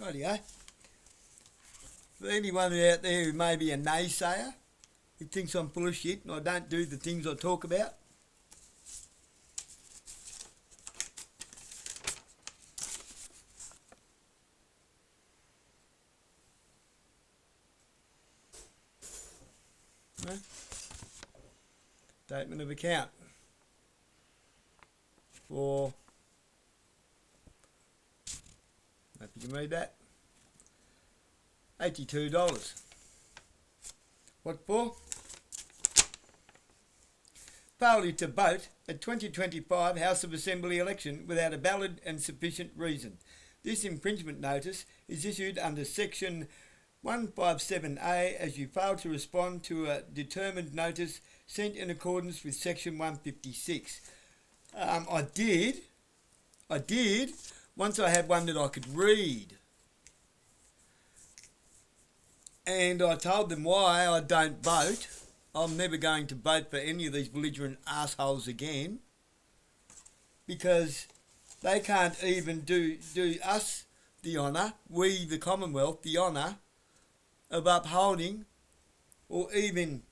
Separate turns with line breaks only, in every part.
Rightio. For anyone out there who may be a naysayer, who thinks I'm full of shit and I don't do the things I talk about, no? Statement of account for, hope you can read that, $82. What for? Failure to vote at 2025 House of Assembly election without a valid and sufficient reason. This infringement notice is issued under section 157A as you fail to respond to a determined notice sent in accordance with section 156. I did, once I had one that I could read. And I told them why I don't vote. I'm never going to vote for any of these belligerent assholes again. Because they can't even do us the honour, we the Commonwealth, the honour of upholding or even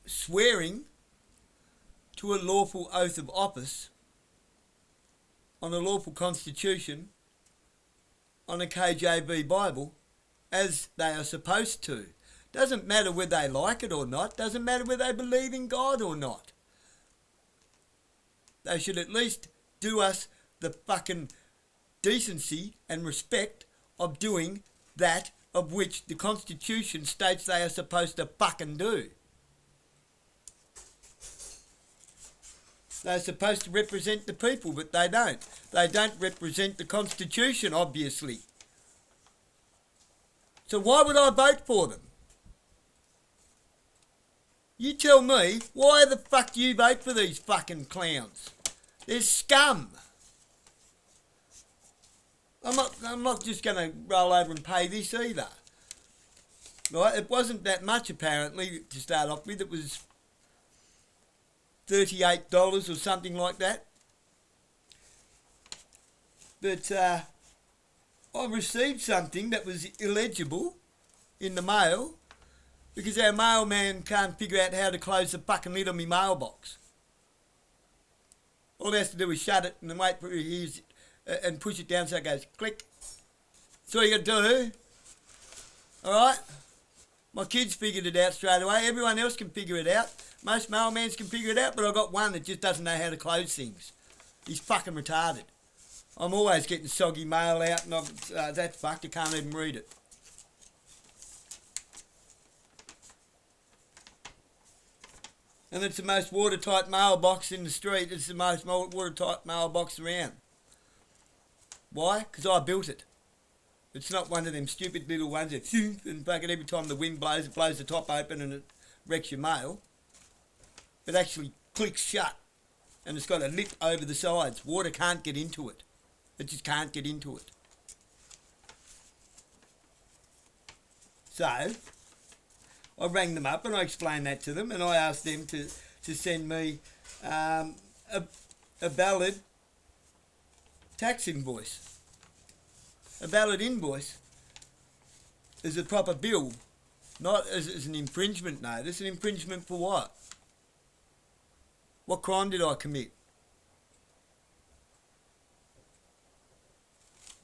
swearing to a lawful oath of office on a lawful constitution on a KJV Bible as they are supposed to. Doesn't matter whether they like it or not, doesn't matter whether they believe in God or not. They should at least do us the fucking decency and respect of doing that of which the Constitution states they are supposed to fucking do. They're supposed to represent the people, but they don't. They don't represent the Constitution, obviously. So why would I vote for them? You tell me, why the fuck do you vote for these fucking clowns? They're scum. I'm not just going to roll over and pay this either. Right? It wasn't that much apparently to start off with. It was $38 or something like that. But I received something that was illegible in the mail because our mailman can't figure out how to close the fucking lid on my mailbox. All he has to do is shut it and then wait for it and push it down so it goes click. That's all you got to do. Alright? My kids figured it out straight away. Everyone else can figure it out. Most mailmans can figure it out, but I've got one that just doesn't know how to close things. He's fucking retarded. I'm always getting soggy mail out and that's fucked. I can't even read it. And it's the most watertight mailbox in the street. It's the most watertight mailbox around. Why? Because I built it. It's not one of them stupid little ones that and fucking every time the wind blows, it blows the top open and it wrecks your mail. It actually clicks shut and it's got a lip over the sides. Water can't get into it. It just can't get into it. So, I rang them up and I explained that to them and I asked them to send me a valid tax invoice. A valid invoice is a proper bill, not as an infringement notice. An infringement for what? What crime did I commit?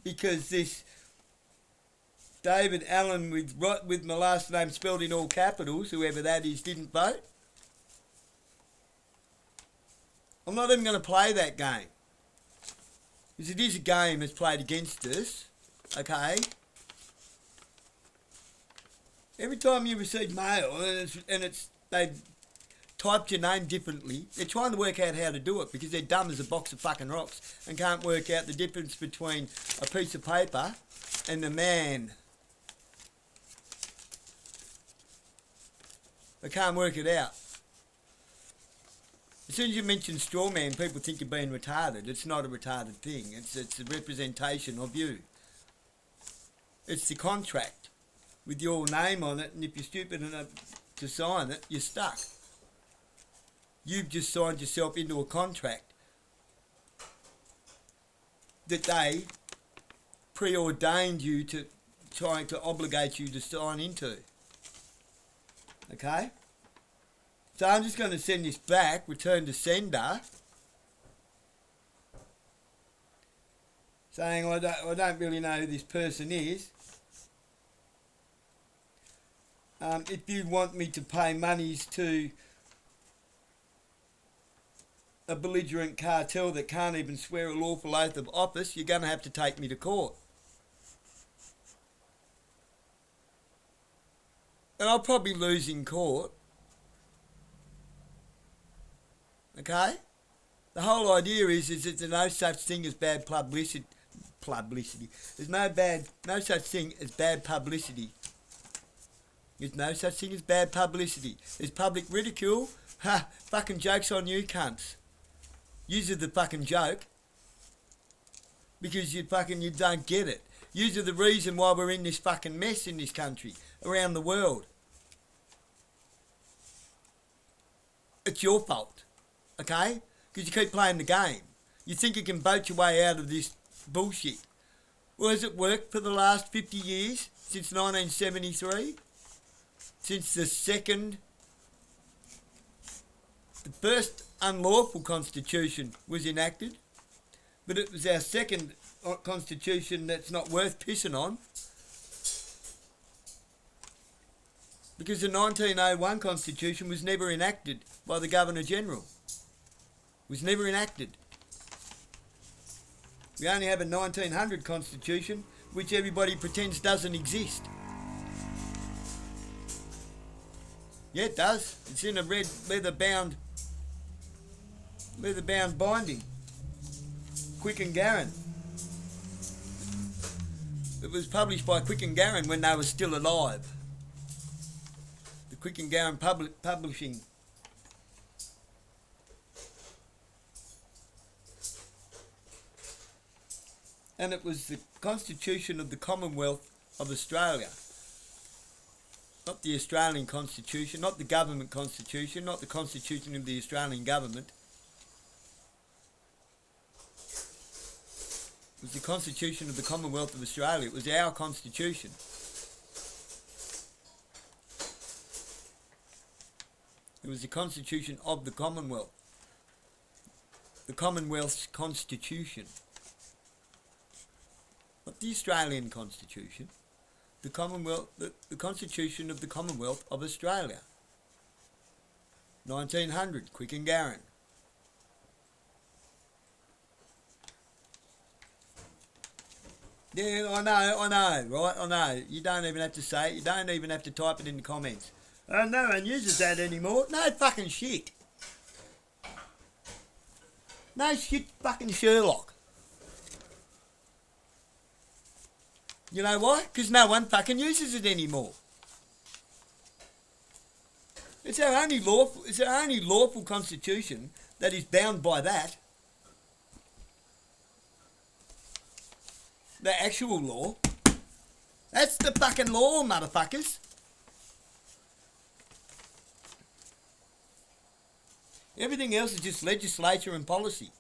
Because this David Allen with my last name spelled in all capitals, whoever that is, didn't vote. I'm not even going to play that game. Because it is a game that's played against us, okay? Every time you receive mail and they've typed your name differently, they're trying to work out how to do it because they're dumb as a box of fucking rocks and can't work out the difference between a piece of paper and the man. They can't work it out. As soon as you mention straw man, people think you're being retarded. It's not a retarded thing. It's a representation of you. It's the contract with your name on it, and if you're stupid enough to sign it, you're stuck. You've just signed yourself into a contract that they preordained you to, trying to obligate you to sign into. Okay? So I'm just going to send this back, return to sender, saying I don't really know who this person is. If you want me to pay monies to a belligerent cartel that can't even swear a lawful oath of office, you're going to have to take me to court. And I'll probably lose in court. Okay? The whole idea is that there's no such thing as bad publicity. There's no such thing as bad publicity. There's no such thing as bad publicity. There's public ridicule. Ha! Fucking joke's on you, cunts. Yous are the fucking joke. Because you don't get it. Yous are the reason why we're in this fucking mess in this country, around the world. It's your fault. Okay? Because you keep playing the game. You think you can boat your way out of this bullshit. Well, has it worked for the last 50 years? Since 1973? Since the first unlawful constitution was enacted, but it was our second constitution that's not worth pissing on, because the 1901 constitution was never enacted by the Governor General. It was never enacted. We only have a 1900 constitution, which everybody pretends doesn't exist. Yeah, it does. It's in a red leather-bound binding. Quick and Garran. It was published by Quick and Garran when they were still alive. The Quick and Garran Publishing. And it was the Constitution of the Commonwealth of Australia. Not the Australian Constitution, not the government constitution, not the Constitution of the Australian government. It was the Constitution of the Commonwealth of Australia. It was our constitution. It was the Constitution of the Commonwealth. The Commonwealth's Constitution. Not the Australian Constitution. The Commonwealth, the Constitution of the Commonwealth of Australia. 1900, Quick and Garran. Yeah, I know, right? I know. You don't even have to say it. You don't even have to type it in the comments. Oh, no one uses that anymore. No fucking shit. No shit fucking Sherlock. You know why? Because no one fucking uses it anymore. It's our only lawful constitution that is bound by that. The actual law. That's the fucking law, motherfuckers. Everything else is just legislature and policy.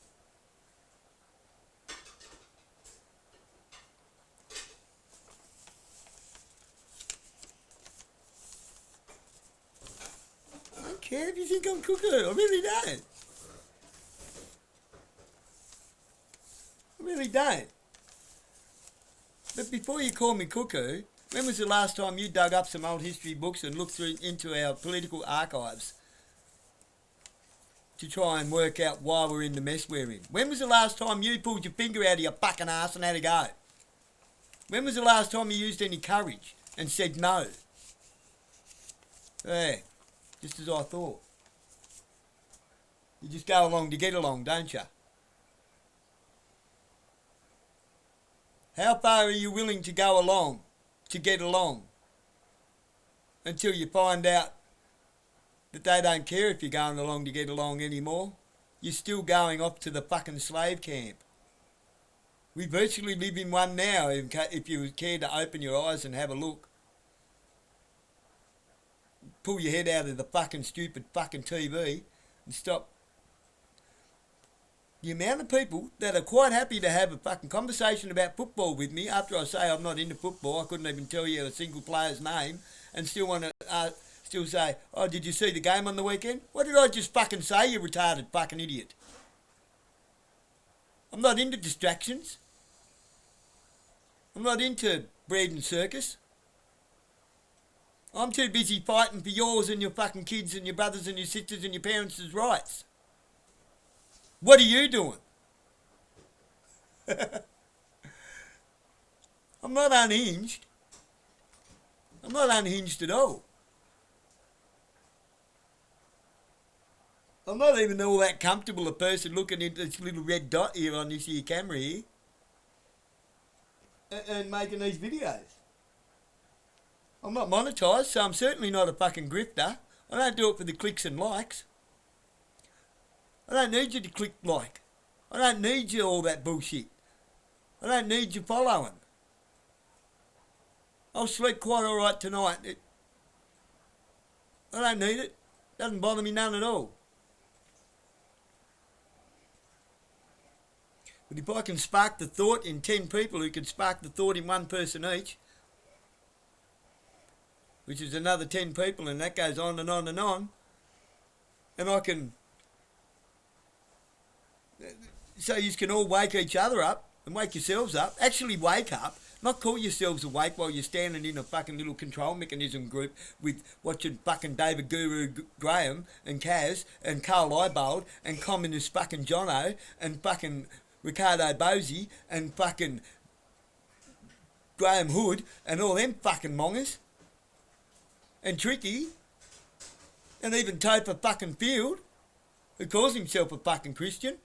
I don't care if you think I'm cuckoo. I really don't. I really don't. But before you call me cuckoo, when was the last time you dug up some old history books and looked into our political archives to try and work out why we're in the mess we're in? When was the last time you pulled your finger out of your fucking ass and had a go? When was the last time you used any courage and said no? Yeah, just as I thought. You just go along to get along, don't you? How far are you willing to go along to get along? Until you find out that they don't care if you're going along to get along anymore. You're still going off to the fucking slave camp. We virtually live in one now, if you care to open your eyes and have a look. Pull your head out of the fucking stupid fucking TV and stop the amount of people that are quite happy to have a fucking conversation about football with me after I say I'm not into football, I couldn't even tell you a single player's name, and still want to still say, oh, did you see the game on the weekend? What did I just fucking say, you retarded fucking idiot? I'm not into distractions. I'm not into bread and circus. I'm too busy fighting for yours and your fucking kids and your brothers and your sisters and your parents' rights. What are you doing? I'm not unhinged. I'm not unhinged at all. I'm not even all that comfortable a person looking at this little red dot here on this here camera here and making these videos. I'm not monetised, so I'm certainly not a fucking grifter. I don't do it for the clicks and likes. I don't need you to click like. I don't need you all that bullshit. I don't need you following. I'll sleep quite alright tonight. I don't need it. Doesn't bother me none at all. But if I can spark the thought in 10 people who can spark the thought in one person each, which is another 10 people, and that goes on and on and on, and I can... So you can all wake each other up and wake yourselves up. Actually wake up, not call yourselves awake while you're standing in a fucking little control mechanism group with watching fucking David Guru Graham and Kaz and Carl Leibold and communist fucking Jono and fucking Ricardo Bosie and fucking Graham Hood and all them fucking mongers. And Tricky and even Topher fucking Field, who calls himself a fucking Christian.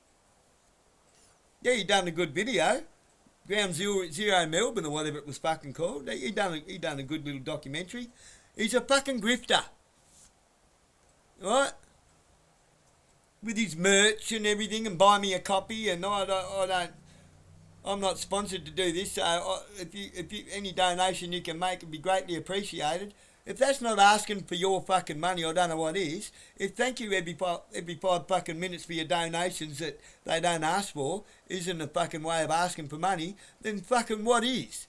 Yeah, he done a good video. Ground Zero Melbourne or whatever it was fucking called. He done a good little documentary. He's a fucking grifter. Right? With his merch and everything and buy me a copy and I'm not sponsored to do this, so if you any donation you can make would be greatly appreciated. If that's not asking for your fucking money, I don't know what is. If thank you every 5 fucking minutes for your donations that they don't ask for isn't a fucking way of asking for money, then fucking what is?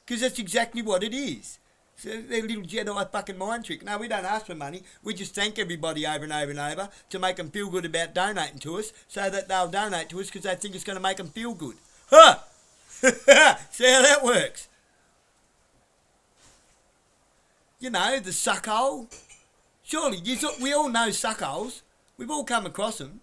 Because that's exactly what it is. So they're a little Jedi fucking mind trick. No, we don't ask for money. We just thank everybody over and over and over to make them feel good about donating to us so that they'll donate to us because they think it's going to make them feel good. Huh! See how that works? You know, the suckhole. Surely, we all know suckholes. We've all come across them.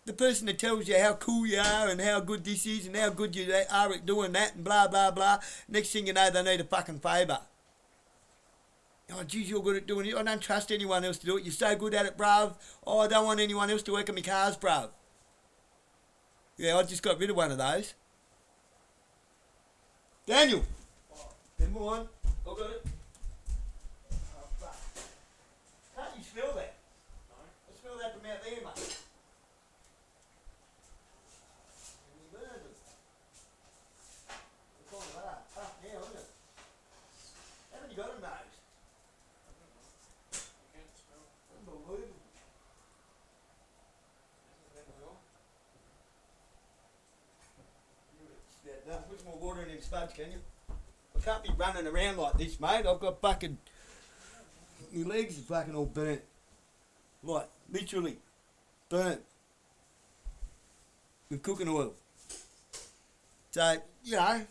The person that tells you how cool you are and how good this is and how good you are at doing that and blah, blah, blah. Next thing you know, they need a fucking favour. Oh, geez, you're good at doing it. I don't trust anyone else to do it. You're so good at it, bruv. Oh, I don't want anyone else to work on my cars, bruv. Yeah, I just got rid of one of those. Daniel! Come on, I got it. Oh, fuck. Can't you smell that? No. I smell that from out there, mate. And you burned it. It's kind of hard. Tough now, isn't it? Haven't you got a nose? I can't smell. Unbelievable. Put some more water in them spuds, can you? I can't be running around like this, mate. I've got fucking... My legs are fucking all burnt. Like, literally. Burnt. With cooking oil. So, you know...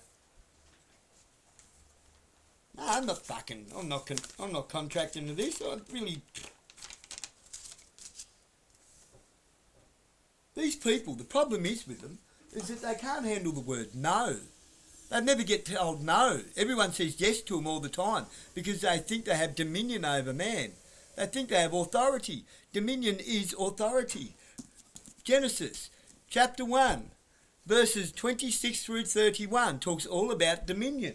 No, I'm not contracting to this. I really... These people, the problem is with them, is that they can't handle the word no. They never get told no. Everyone says yes to them all the time because they think they have dominion over man. They think they have authority. Dominion is authority. Genesis chapter 1 verses 26 through 31 talks all about dominion.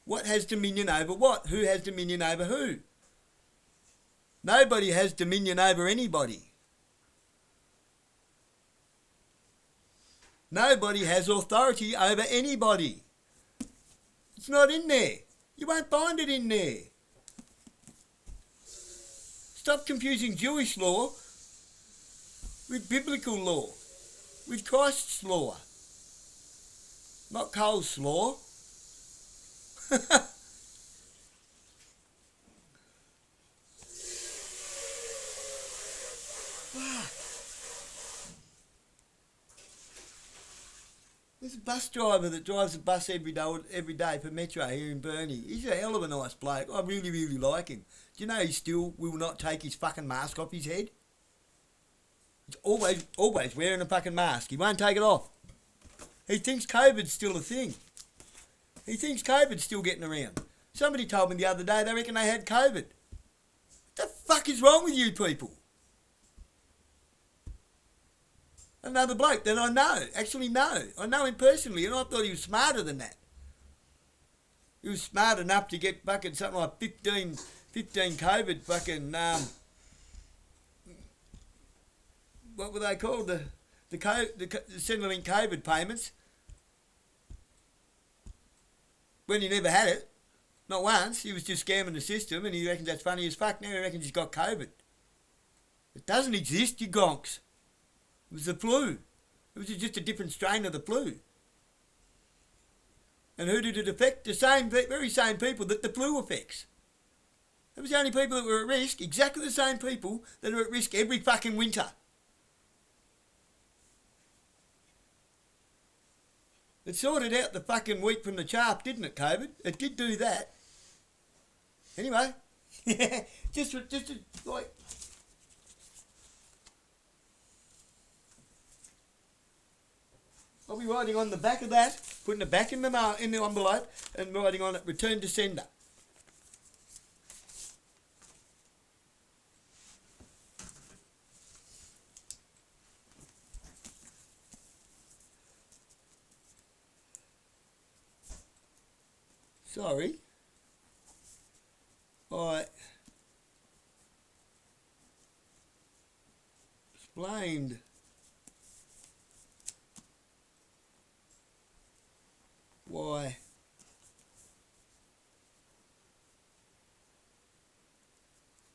What has dominion over what? Who has dominion over who? Nobody has dominion over anybody. Nobody has authority over anybody. It's not in there. You won't find it in there. Stop confusing Jewish law with biblical law, with Christ's law, not Cole's law. There's a bus driver that drives a bus every day for Metro here in Burnie. He's a hell of a nice bloke. I really, really like him. Do you know he still will not take his fucking mask off his head? He's always wearing a fucking mask. He won't take it off. He thinks COVID's still a thing. He thinks COVID's still getting around. Somebody told me the other day they reckon they had COVID. What the fuck is wrong with you people? Another bloke that I know, I know him personally, and I thought he was smarter than that. He was smart enough to get fucking something like 15 COVID fucking, what were they called? The Centrelink COVID payments. When he never had it, not once, he was just scamming the system, and he reckons that's funny as fuck. Now he reckons he's got COVID. It doesn't exist, you gonks. It was the flu. It was just a different strain of the flu. And who did it affect? The very same people that the flu affects. It was the only people that were at risk, exactly the same people that are at risk every fucking winter. It sorted out the fucking wheat from the chaff, didn't it, COVID? It did do that. Anyway, just like... I'll be writing on the back of that, putting it back in the envelope, and writing on it, return to sender. Sorry. I explained why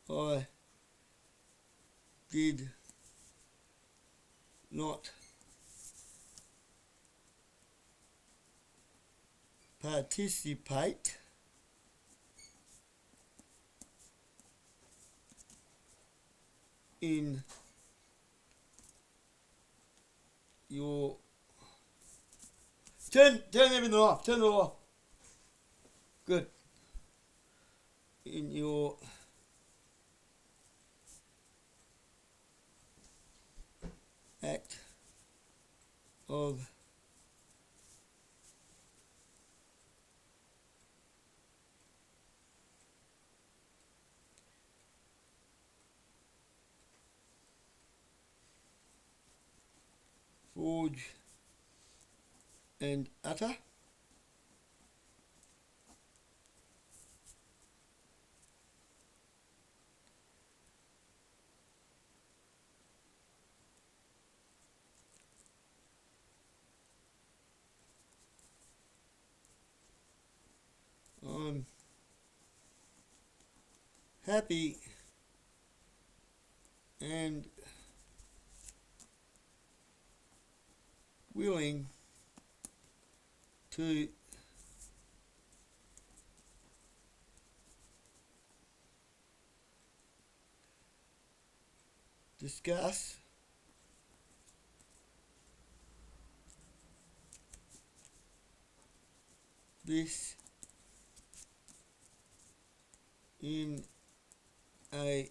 I did not participate in your... Turn everything off. Turn it off. Good. In your act of forge and utter I'm happy and willing to discuss this in a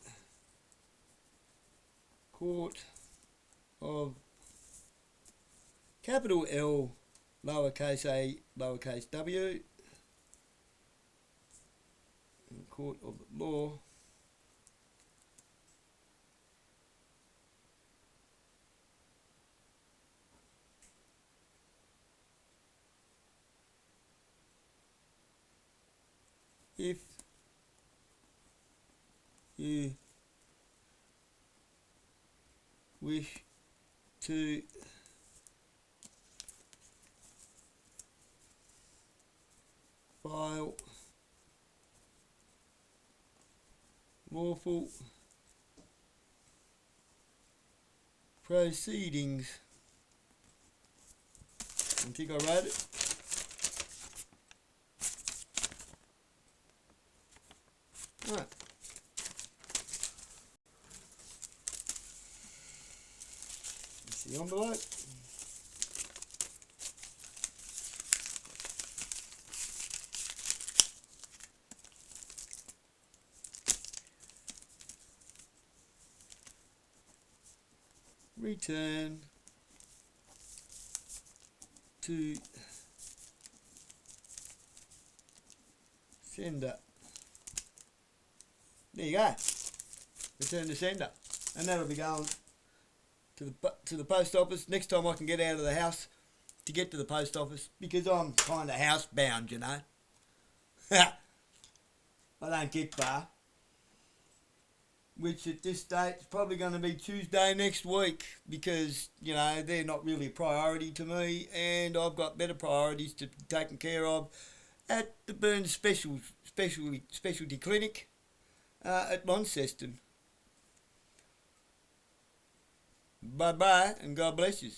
court of capital L, lowercase a, lowercase w, in court of law, if you wish to file lawful Proceedings. I think I wrote it. Right. That's the envelope. Return to sender. There you go. Return to sender, and that'll be going to the post office next time I can get out of the house to get to the post office, because I'm kind of housebound, you know. I don't get far. Which at this date is probably going to be Tuesday next week, because, you know, they're not really a priority to me, and I've got better priorities to be taken care of at the Burns Specialty Clinic at Launceston. Bye-bye, and God bless you.